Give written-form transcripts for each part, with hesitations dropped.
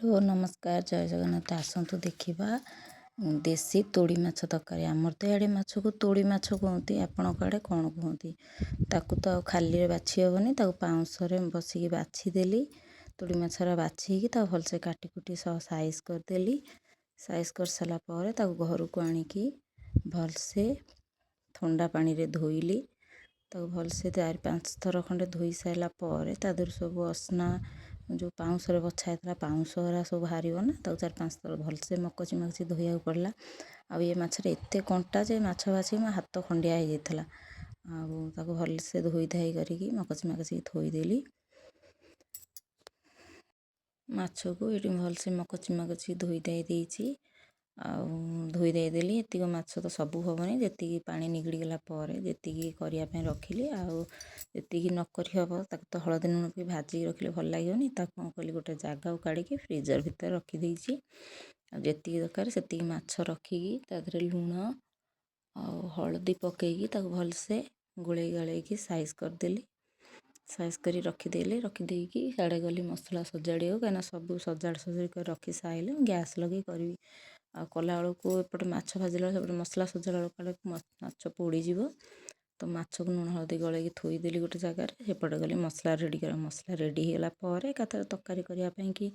Hello नमस्कार जय जगन्नाथ आसतु देखा देसी तोड़ी माछ तरकारी। आमर तो इे माछ को तोड़ी माछ कहते, आपणक आड़े कौन कहते। ताकू तो खाली बाछि हेनी, पाउंशरे बसिक बाछीदेली। तोड़ी माछरा बाछी भलसे काटिकुटी सह साइज करदेली। साइज कर सारापर घर को आणिकी भलसे ठंडा पानी रे धोइली। भलसे 4-5 थर खंडे धोई सारापर तादर सब असना जो पाउंशरे बछा होता पाउंशरा सब बाहर ना, 4-5 थर भलसे मकची मकची धोया पड़ा। आ ये माछरे एते कंटा जे माछ बाछी मो हाथ खंडिया हो जाता। भलसे धोई धाई करी मकची मकची थोईदेली। माछ को ये भलसे मकची मकची धोई धाई देती। धोई देली। एतिक माछ तो सबू हेनी, जी पानी निगड़ी गला जी करने रखिली। जी नक हम ताक तो हलदी लुण भी भाजिक रखिले भल लगे। कौन कली गोटे जगह काढ़ी फ्रिजर भितर रखीदे। जी दरकार से माछ रखिकी तादे लुण आ हलदी पकईकी भलसे गोले गाड़े साइज करदेली। साइज कर रखीदेली। रखीदेकी साड़े गली मसला सजाड़ी कहीं सब सजाड़ सजाड़ी कर रखी सारे गैस लगे करी। कला को एपटे माछ भाजिला सेपटे मसला सजाड़ा काले माछ पोड़ीज। तो माछ को लुण हलदी गलैकी थोईदेली गोटे जगार। सेपटे गली मसला रेडी कर। मसला रेडी होगाला एकाथरे तरकारी करने की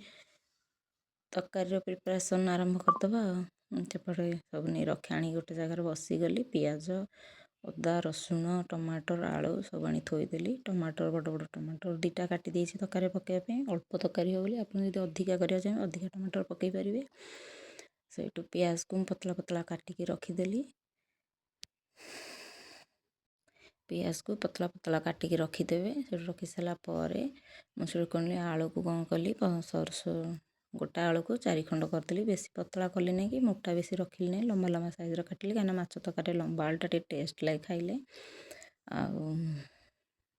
तरकारी प्रिपरेसन आरंभ करदे। सेपटे सब नहीं रखी आनी गोटे जगार बसीगली। पियाज अदा रसुण टमाटर आलू सब आनी थोईदेली। टमाटर बड़ बड़ टमाटर 2टा काटी देती तरकारी पकाइवाई। अल्प तरकारी हो आप अधिका करने चाहिए अधिका टमाटर पकई पारे। से पियाज को पतला पतला काटिकी रखीदेली। पियाज को पतला पतला काटिकी रखीदेवे। से रखी सारापर मुझे कौन आलू को कौन कली सरस गोटा आलू को 4 खंड करदेली। बेसी पतला कली नहीं कि मोटा बेसी रखिली नहीं, लंबा लंबा साइज काटिली कहीं माछ तरकारी लंबा आलूटा टेस्ट लगे खाइले।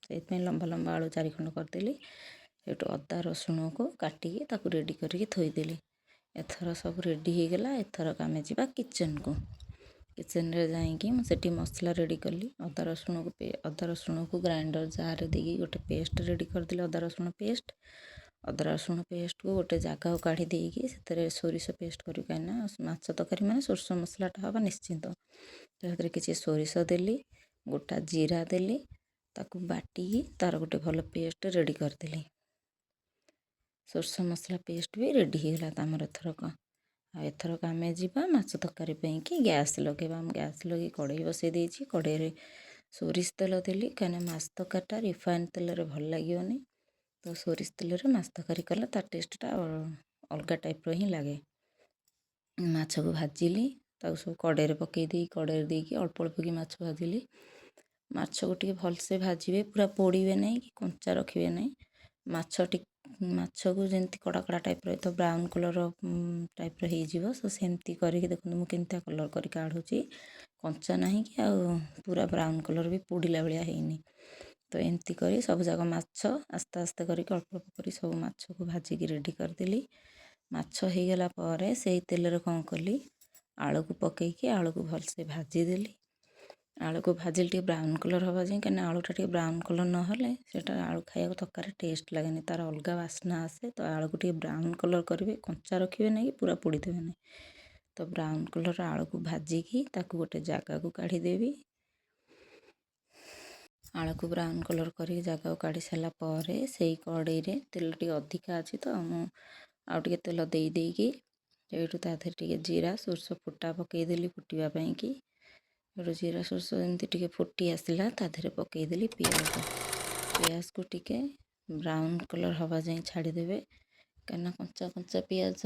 से लंबा लंबा आलू 4 खंड करदेली। सेठू अदा रसुण को काटिकी ताकू रेडी करके थोईदेली। एथर सब रेडी हो गला। एथरक आमे जीवा किचन को। किचन रे जाइकी मुझे मसला रेडी कली। अदा रसुण को ग्राइंडर जार देगी गोटे पेस्ट रेडी करदेली। अदा रसुण पेस्ट। अदा रसुण पेस्ट को गोटे जगह काढ़ी देगी से सोरिष पेस्ट करी कहीं माछ तरकारी माने सोरिष मसलाटा हवा निश्चिंत। तो किसी सोरिष देली, गोटा जीरा देली, ताकू बाटिकी तार गोटे भल पेस्ट रेडी करदेली। सोरिष मसला पेस्ट भी रेडी होगला आमर एथरक। एथरक आमे जीवा माछ तरकारी कि गैस लगेबा। गैस लगे कड़े बसई देछि। कड़े सोरिष तेल देली कहीं माछ तरकारीटा रिफाइन तेल रे भल लगे। तो सोरिष तेल रे माछ तरकारी कले तार टेस्टा अलग टाइप रो ही लगे। माछ को भाजिली सब कड़े पकई दी कड़े देकी अल्प अल्प की माछ भाजिली। माछ को टिके भलसे भाजिबे, पूरा पोड़े नहीं कि कंचा रखिए नहीं। माछ को जमी कड़ा कड़ा टाइप तो ब्राउन कलर टाइप हो सेमती करके देखो मुझे केमती कलर कर काढ़ुची। कंचा नहीं कि पूरा ब्राउन कलर भी पोड़िला भाया है। तो एमती करी सब जाक माछ आस्ते आस्ते करके अल्प अल्प कर सब माछ को भाजिकी रेडी करदेली। माछ हो गला पर से तेल रे कौन कली आलू को पकईकी आलू को भलसे भाजीदेली। आलू को भाजिले ब्राउन कलर हवा जाए कहीं आलूटा ब्राउन कलर ना आलू खाया तरकारी टेस्ट लगे तार अलग बास्ना आसे। तो आलू को ब्राउन कलर करेंगे, कंचा रखिए नहीं कि पूरा पोड़ीदेवे नहीं। तो ब्राउन कलर आलू को भाजिकी ताकू गोटे जगह को काढ़ीदेवी। आलू को ब्राउन कलर कर जगह काढ़ी सारापर से कड़े तेल टे अधिका अच्छी तो मुझे तेल दे देकी टे जीरा सोरष फुटा पकईदेली फुटापी कि जीरा सोरष एमती फुटी आसला ताधे पकईदेली पियाज। पियाज को टिके ब्राउन कलर हवा जाए छाड़ीदेवे कहीं कंचा कंचा पियाज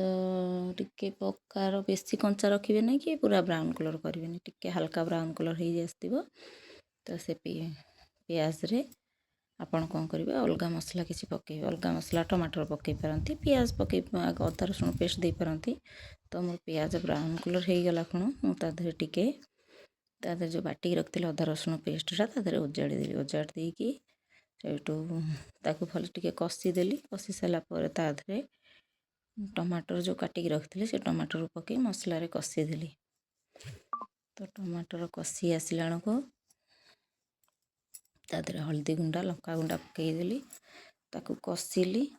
टिके पकार बेसी कंचा रखिए नहीं कि पूरा ब्राउन कलर करेंगे, टिके हल्का ब्राउन कलर हो आसो। तो से पियाज रे आपण कौन करेंगे अलग मसला किसी पकड़े अलग मसला टमाटर पकई पारती पियाज पकई अदा रसुण पेस्ट दे पारती। तो मोर पियाज ब्राउन कलर हो गला खुण मुझे टिके तादे जो बाटिक रखी अदा रसुण पेस्टा तादे उजाड़ी देली। उजाड़ देकी सेठू ताकू भल टिके कषिदेली। कषि सारापर तादे टमाटर जो काटिक रखी से टमाटर पकई मसलार कषिदेली। तो टमाटर कषि आसला को तादे हल्दी गुंडा लंका गुंडा पकईदेली ताकू कषिली।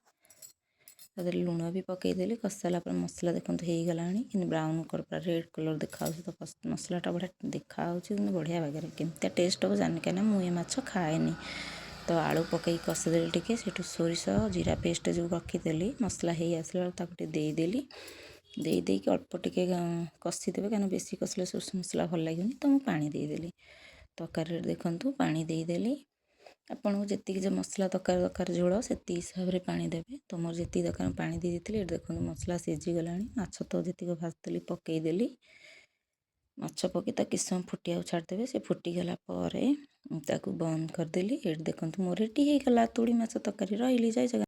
ତାଦେହରେ ଲୁଣ ବି ପକେଇଦେଲି। କଷି ସାରିଲା ପରେ ମସଲା ଦେଖନ୍ତୁ ହେଇଗଲାଣି, କିନ୍ତୁ ବ୍ରାଉନ୍ ପୁରା ରେଡ଼୍ କଲର୍ ଦେଖାହେଉଛି। ତ ମସଲାଟା ବଢ଼ିଆ ଦେଖାହେଉଛି, କିନ୍ତୁ ବଢ଼ିଆ ବାଗରେ କେମିତିଆ ଟେଷ୍ଟ ହେବ ଜାଣିନି, କାହିଁକିନା ମୁଁ ଏ ମାଛ ଖାଏନି। ତ ଆଳୁ ପକେଇକି କଷିଦେଲି ଟିକେ, ସେଠୁ ସୋରିଷ ଜିରା ପେଷ୍ଟ ଯେଉଁ ରଖିଦେଲି ମସଲା ହେଇ ଆସିଲା ବେଳକୁ ତାକୁ ଟିକେ ଦେଇଦେଲି। ଦେଇକି ଅଳ୍ପ ଟିକେ କଷିଦେବେ, କାହିଁକିନା ବେଶୀ କଷିଲେ ସୋରିଷ ମସଲା ଭଲ ଲାଗିବନି। ତ ମୁଁ ପାଣି ଦେଇଦେଲି। ତରକାରୀରେ ଦେଖନ୍ତୁ ପାଣି ଦେଇଦେଲି। ଆପଣଙ୍କୁ ଯେତିକି ଯେ ମସଲା ତରକାରୀ ଦରକାର ଝୋଳ ସେତିକି ହିସାବରେ ପାଣି ଦେବେ। ତ ମୋର ଯେତିକି ଦରକାର ପାଣି ଦେଇ ଦେଇଥିଲି। ଏଠି ଦେଖନ୍ତୁ ମସଲା ସିଝିଗଲାଣି। ମାଛ ତ ଯେତିକି ଭାଜିଥିଲି ପକେଇଦେଲି। ମାଛ ପକାଇ ତାକୁ କିଛି ସମୟ ଫୁଟିବାକୁ ଛାଡ଼ିଦେବେ। ସେ ଫୁଟିଗଲା ପରେ ତାକୁ ବନ୍ଦ କରିଦେଲି। ଏଠି ଦେଖନ୍ତୁ ମୋର ରେଡ଼ି ହେଇଗଲା ତୁଳି ମାଛ ତରକାରୀ। ରହିଲି, ଜୟ ଜଗନ୍ନାଥ।